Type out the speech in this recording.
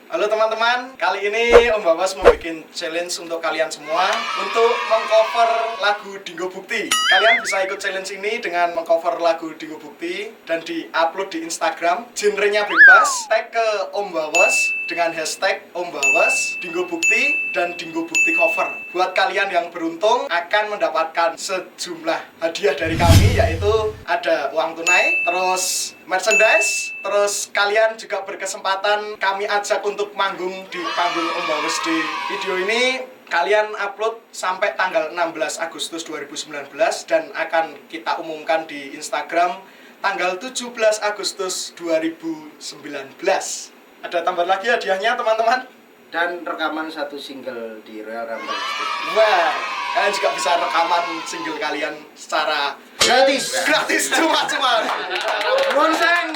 Halo teman-teman, kali ini Om Bawas mau bikin challenge untuk kalian semua untuk mengcover lagu Dinggo Bukti. Kalian bisa ikut challenge ini dengan mengcover lagu Dinggo Bukti dan di-upload di Instagram. Genrenya bebas, tag ke Om Bawas dengan hashtag Om Bawas, Dinggo Bukti, dan Dinggo Bukti cover. Buat kalian yang beruntung akan mendapatkan sejumlah hadiah dari kami, yaitu ada uang tunai, terus merchandise, terus kalian juga berkesempatan kami ajak untuk manggung di panggung Om Bawas di video ini. Kalian upload sampai tanggal 16 Agustus 2019 dan akan kita umumkan di Instagram tanggal 17 Agustus 2019. Ada tambah lagi hadiahnya teman-teman. Dan rekaman satu single di Royal Rumble Studio. Wah, kalian juga bisa rekaman single kalian secara Gratis. cuma-cuma. Bonseng.